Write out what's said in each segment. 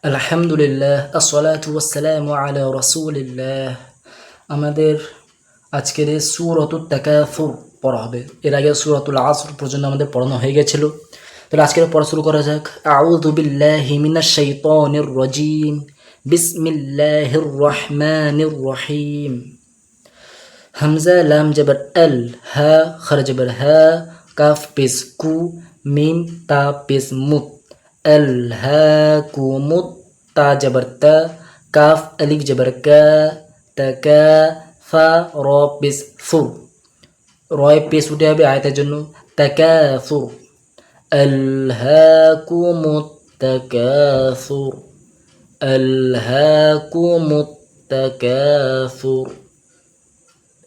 আলহামদুলিল্লাহ আসসালাতু ওয়াসসালামু আলা রাসূলিল্লাহ। আমাদের আজকের এই সূরাতুত তাকাসুর পড়া হবে। এর আগে সূরাতুল আসর পর্যন্ত আমাদের পড়ানো হয়ে গেছিল। তাহলে আজকের পড়া শুরু করা যাক। আউযু বিল্লাহি মিনাশ শাইতানির রাজীম। বিসমিল্লাহির রহমানির রহিম। হামজা লাম জবর আল, হা খর জবর হা, কাফ পেশ কু, মিম তা পেশ মুত। আলহাকুমুত, তা জবর তা, কাফ আলিফ জবর কা, তাকা, ফা র পেশ ফু। রয় পেশ উঠে হবে আয়াতের জন্য। তাকাসুর, আলহাকুমুত তাকাসুর, আলহাকুমুত তাকাসুর।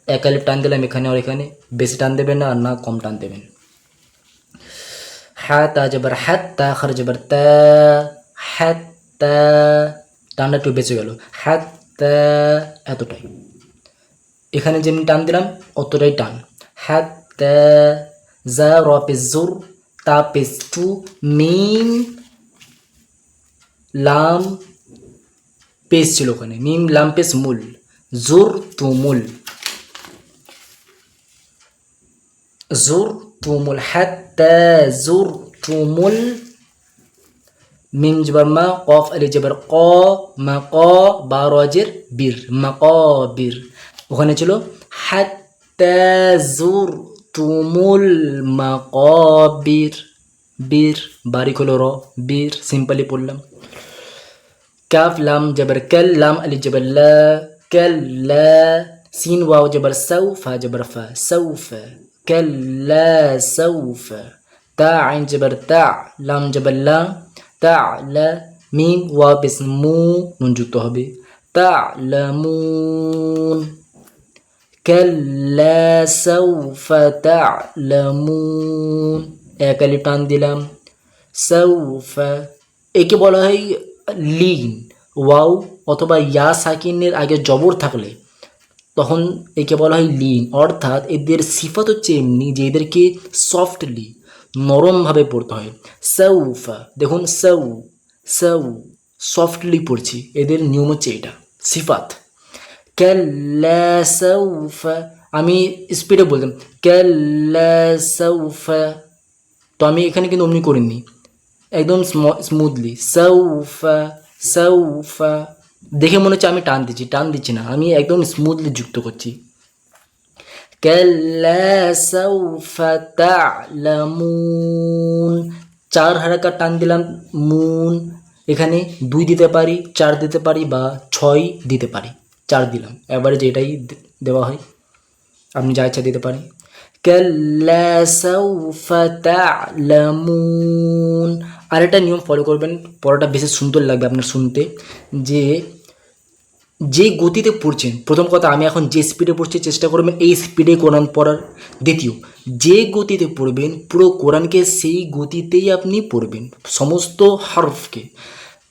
এক আলিফ টান দিলাম এখানে আর এখানে, বেশি টান দেবেন না আর না কম টান দেবেন। হা তা জবর হাত, তা খর জবর তা, হাত তা, টানটা একটু বেঁচে গেল। হাত তা, এতটাই। এখানে যেমনি টান দিলাম অতটাই টান। হাত তা, জা র পেশ জুর, তা পেশ টু, মিম লাম পেশ ছিল ওখানে, মিম লাম পেশ মুল, জুর তুমুল, জুর তুমুল, হাত্তা জুর তুমুল। মিম জবর মা, কফ আলি জবর ক, মা ক, বা রজের বীর, মাকাবির। ওখানে ছিল হাত্তা জুর তুমুল মাকাবির, বীর বারিক হলো র, বীর সিম্পলি পড়লাম। কাফ লাম জবর কাল, লাম আলি জবর লা, কাল্লা। সিন ওয়াও জবর সাউ, ফা জবর ফা, সাউফা, কাল্লা সাউফা। তা আইন জবর তা, লাম জবর লা, তা লা, মিম ওয়াও পেশ মু, নুন যুক্ত হবে, তা লামুন, কাল্লা সাউফা তা'লামুন। এক আলিফ টান দিলাম, সাউফা। একে বলা হয় লিন। ওয়াও অথবা ইয়া সাকিনের আগে জবর থাকলে তখন একে বলা হয় লিন, অর্থাৎ এদের সিফাত হচ্ছে এমনি যে এদেরকে সফটলি নরমভাবে পড়তে হয়। সাউফা, দেখুন সাউ, সাউ, সফটলি পড়ছি, এদের নিয়ম হচ্ছে এটা, সিফাত। কাল্লা সাউফা, আমি স্পিডে বলতাম কাল্লা সাউফা, তো আমি এখানে কিন্তু অমনি করিনি, একদম স্মুথলি সাউফা, সাউফা। দেখে মনে হচ্ছে আমি টান দিচ্ছি, টান দিচ্ছি না, আমি একদম স্মুথলি যুক্ত করছি। কাল্লা সাউফা তা'লামুন, চার হারাকা টান দিলাম, মুন। এখানে 2 দিতে পারি, 4 দিতে পারি বা 6 দিতে পারি। 4 দিলাম, এবারে যেটাই দেওয়া হয় আপনি যা ইচ্ছা দিতে পারেন। কাল্লা সাউফা তা'লামুন। আর একটা নিয়ম ফলো করবেন, পড়াটা বেশি সুন্দর লাগবে আপনার শুনতে, যে গতিতে পড়ছেন, প্রথম কথা আমি এখন যে স্পিডে পড়ছি চেষ্টা করবেন এই স্পিডে কোরআন পড়ার। দ্বিতীয়, যে গতিতে পড়বেন পুরো কোরআনকে সেই গতিতেই আপনি পড়বেন, সমস্ত হরফকে।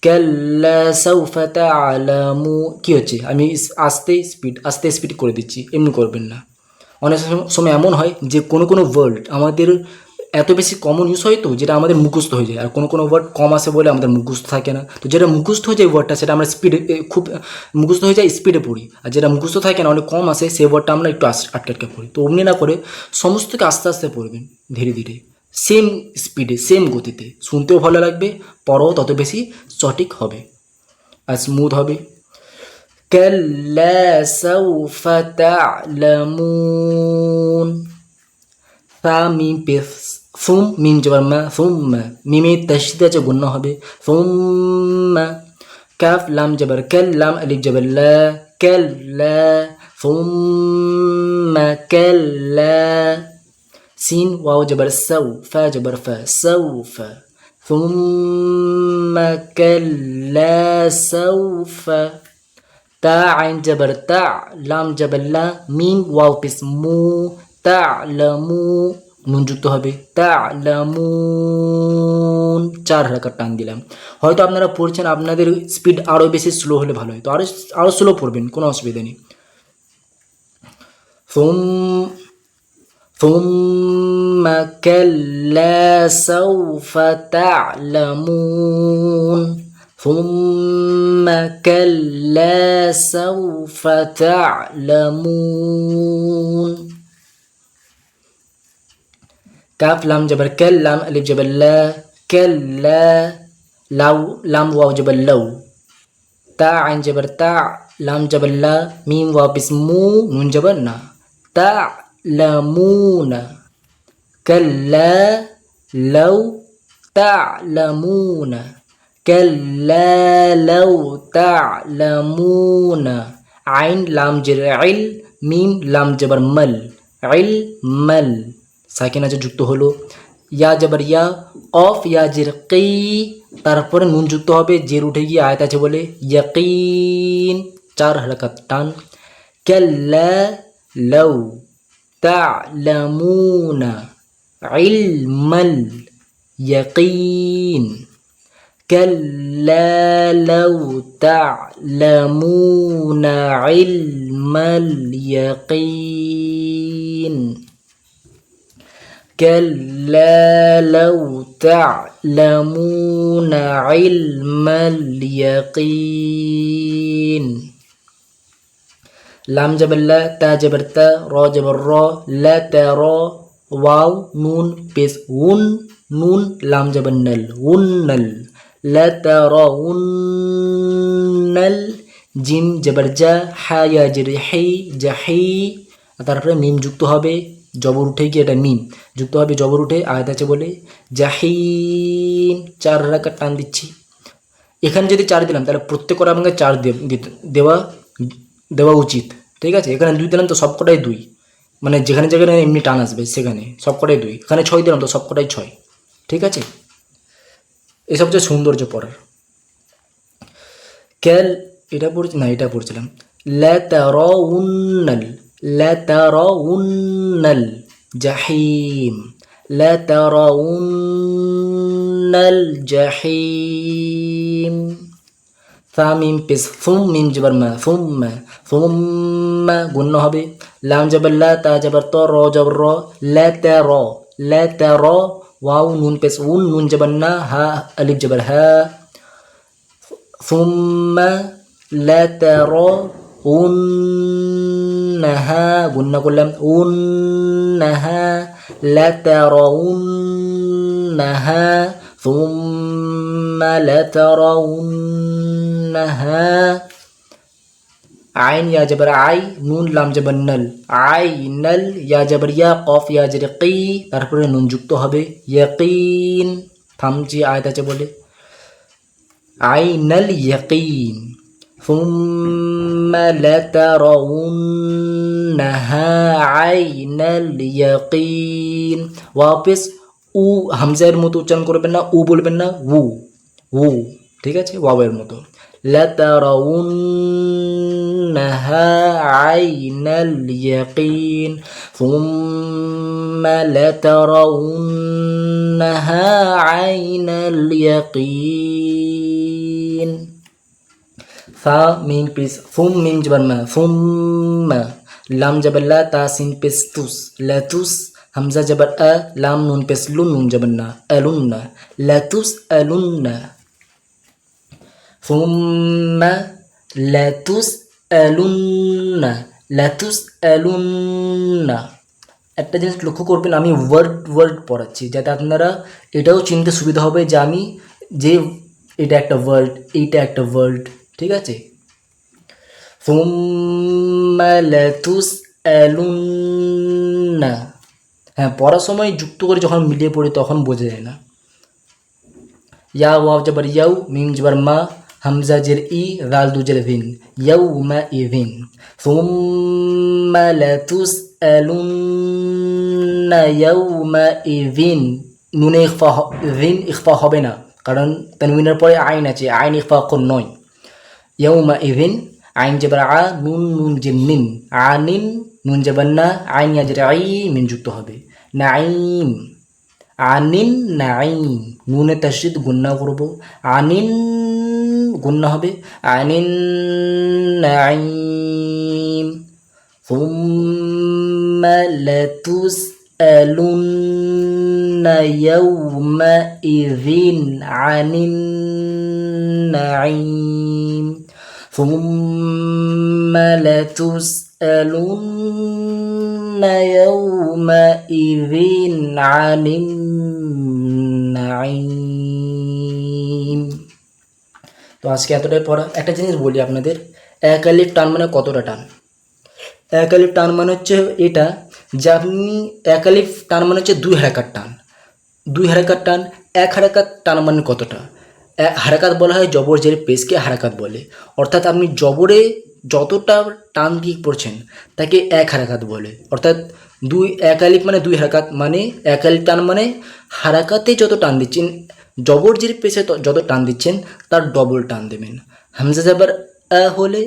কাল্লা সাউফা তা'লামু, কি হচ্ছে আমি আস্তে স্পিড করে দিচ্ছি, এমনি করবেন না। অনেক সময় এমন হয় যে কোনো ওয়ার্ড আমাদের এত বেশি কমন ইউজ হয় তো যেটা আমাদের মুখস্থ হয়ে যায়, আর কোনো ওয়ার্ড কম আসে বলে আমাদের মুখস্থ থাকে না। তো যেটা মুখস্থ হয়ে যায় ওয়ার্ডটা সেটা আমরা স্পিডে খুব মুখস্থ হয়ে যায়, স্পিডে পড়ি। আর যেটা মুখস্থ থাকে না অনেক কম আসে সেই ওয়ার্ডটা আমরা একটু আটকে পড়ি। তো অমনি না করে সমস্তকে আস্তে আস্তে পড়বেন, ধীরে ধীরে, সেম স্পিডে, সেম গতিতে। শুনতেও ভালো লাগবে, পড়াও তত বেশি সঠিক হবে আর স্মুথ হবে। كلا سوف تعلمون। মিম পেশ, ফুম মিম জবর মা, ফুম্মা, মিমে তাসদীদ আছে গুণনা হবে, ফুম্মা। কাফ লাম জবর কাল, লাম আলিফ জবর লা, কাল্লা, ফুম্মা কাল্লা। সিন ওয়াও জবর সাউ, ফা জবর ফা, সাউফা, ফুম্মা কাল্লা সাউফা। তা আইন জবর তা, লাম জবর লা, মিম ওয়াও পেশ মু, তা'লামু, নুন যুক্ত হবে, তা'লামুন। 4 হারাকাত টান দিলাম। হয়তো আপনারা পড়ছেন, আপনাদের স্পিড আরও বেশি স্লো হলে ভালো হয়, তো আরও স্লো পড়বেন, কোনো অসুবিধা নেই। ثم كلا سوف تعلمون ثم كلا سوف تعلمون কাফ লাম জবর কাল লাম আলিফ জবর লা কাল্লা লাউ লাম ওয়াও জবর লাউ তা আইন জবর তা লাম জবর লা মিম ওয়াও পেশ মু নুন জবর না তা লামুনা কাল্লা লাউ তা'লামুনা কাল্লা লাউ তা'লামুনা আইন লাম জের ইল মিম লাম জবর মাল ইল মাল সাকিন আছে যুক্ত হলো ইয়া জবর ইয়া কফ ইয়া জের কি তারপরে নুন যুক্ত হবে জের উঠে গিয়ে আয়াত আছে বলে ইয়াকিন 4 হরকত টান কাল্লা লাউ তা'লামুনা ইলমাল ইয়াকিন كلا لو تعلمون علم اليقين كلا لو تعلمون علم اليقين لام جبر لا تا جبر تا را جبر را لا ترى واو نون بس ون نون لام جبر نل ونل لا ترون জিম জবর জা হা ইয়া জের হি জাহি তারপরে মিম যুক্ত হবে জবর উঠে গিয়ে এটা মিম যুক্ত হবে জবর উঠে আয়াত আছে বলে জাহিম 4 রাকাত টান দিচ্ছি এখানে যদি 4 দিলাম তাহলে প্রত্যেক আমাকে 4 দেওয়া উচিত ঠিক আছে এখানে 2 দিলাম তো সবকটাই 2 মানে যেখানে যেখানে এমনি টান আসবে সেখানে সবকটাই 2 এখানে 6 দিলাম তো সবকটাই 6 ঠিক আছে এই সবচেয়ে সৌন্দর্য পড়ার ক্যাল এটা পড়ছি না এটা পড়ছিলাম লা তারাউন্নাল জাহিম লা তারাউন্নাল জাহিম ফা মিম পেশ ফুম মিম জবর মা ফুম্মা গুণ হবে লাম জবর লা তা জবর ত র জবর র লা তারা واو نون بس ون نون جبرنا ها ألف جبر ها ثم لا ترونها قلنا كلهم أنها لا ترونها ثم لا ترونها عين يا جبر عي نون لام جبر نل আইনাল ইয়া জবর ইয়া কফ ইয়া জের কি তারপরে নুন যুক্ত হবে ইয়াকিন থামজি আয়াত আছে বলে আইনাল ইয়াকিন সুম্মা লাতারাউন্নাহা আইনাল ইয়াকিন ওয়াপিস উ হামজার মতো উচ্চারণ করবেন না উ বলবেন না উ ঠিক আছে ওয়াওয়ের মতো لترونها عين اليقين ثم لترونها عين اليقين فا ميم بيس ثم ميم جبر ما ثم لام جبر لا تا سين بيس توس لا توس همزة جبر أ لام نون بيس لون نون جبر نا ألون لا توس ألون ثم لتسألن একটা জিনিস লক্ষ্য করবেন আমি ওয়ার্ড পড়াচ্ছি যাতে আপনারা এটাও চিনতে সুবিধা হবে যে আমি যে এটা একটা ওয়ার্ড এইটা একটা ওয়ার্ড ঠিক আছে ثم لتسألن হ্যাঁ পড়ার সময় যুক্ত করে যখন মিলিয়ে পড়ি তখন বোঝা যায় না ইয়া ওয়াও জবর ইয়াউ মিম জবর মা হামজা জের ই রাল দু জের ভিন ইয়াউমা ইভিন সুম্মা লাতুসআলুন্না ইয়াউমা ইভিন নুনে ইখফা হবে না কারণ তানউইনের পরে আইন আছে আইন ইখফা কোন নয় ইয়াউমা ইভিন আইন জবর আ নুন জের নিন আনিন নুন জবর না আইন ইয়া জের আই মিম যুক্ত হবে নাঈম আনিন নাঈম নুনে তাশদীদ গুন্না করব আনিন গুন্না হবে আনিন নাঈম সুম্মা লাতুসআলুন يومئذ عن النعيم ثم لتسألن يومئذ عن النعيم। তো আজকে এতটাই পড়া। একটা জিনিস বলি আপনাদের, এক আলিফ টান মানে কতটা টান? এক আলিফ টান মানে হচ্ছে এটা, যে আপনি এক আলিফ টান মানে হচ্ছে 2 হারাকাত টান। 2 হারাকাত টান, 1 হারাকাত টান মানে কতটা? হারাকাত বলা হয় জবর জের পেশকে হারাকাত বলে, অর্থাৎ আপনি জবরে যতটা টান দিয়ে পড়ছেন তাকে 1 হারাকাত বলে। অর্থাৎ 1 আলিফ মানে 2 হারাকাত, মানে 1 আলিফ টান মানে হারাকাতে যত টান দিচ্ছেন, জবর জের পেশে যত টান দিচ্ছেন তার ডবল টান দেবেন। হামজা জাবার হলে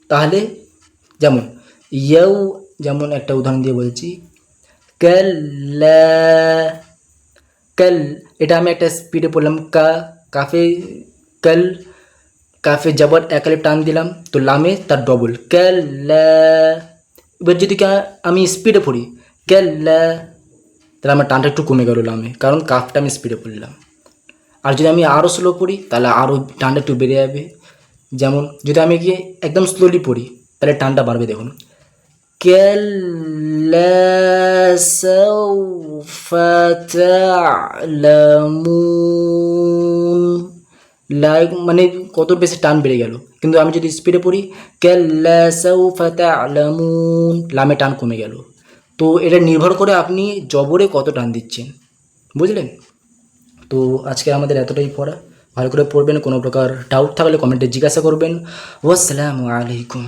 তাহলে যেমন ইউ, যেমন একটা উদাহরণ দিয়ে বলছি, কাল্লা, কাল, এটা আমি একটা স্পিডে পড়লাম, কাফে কাল, কাফে জবর 1 আলিফ টান দিলাম, তো লামে তার ডবল কাল্লা। এবার যদি আমি স্পিডে পড়ি কাল্লা, তাহলে আমার টানটা একটু কমে গেল লামে, কারণ কাফটা আমি স্পিডে পড়লাম। আর যদি আমি আরও স্লো পড়ি তাহলে আরও টানটা একটু বেড়ে যাবে। যেমন যদি আমি গিয়ে একদম স্লোলি পড়ি তাহলে টানটা বাড়বে, দেখুন কাল্লা সাউফা তা'লামুন, লাইক মানে কত বেশি টান বেড়ে গেল। কিন্তু আমি যদি স্পিডে পড়ি কাল্লা সাউফা তা'লামুন, লামে টান কমে গেল। তো এটা নির্ভর করে আপনি জবরে কত টান দিচ্ছেন, বুঝলেন? তো আজকে আমাদের এতটাই পড়া, ভালো করে পড়বেন। কোনো প্রকার ডাউট থাকলে কমেন্টে জিজ্ঞাসা করবেন। ওয়াসসালামু আলাইকুম।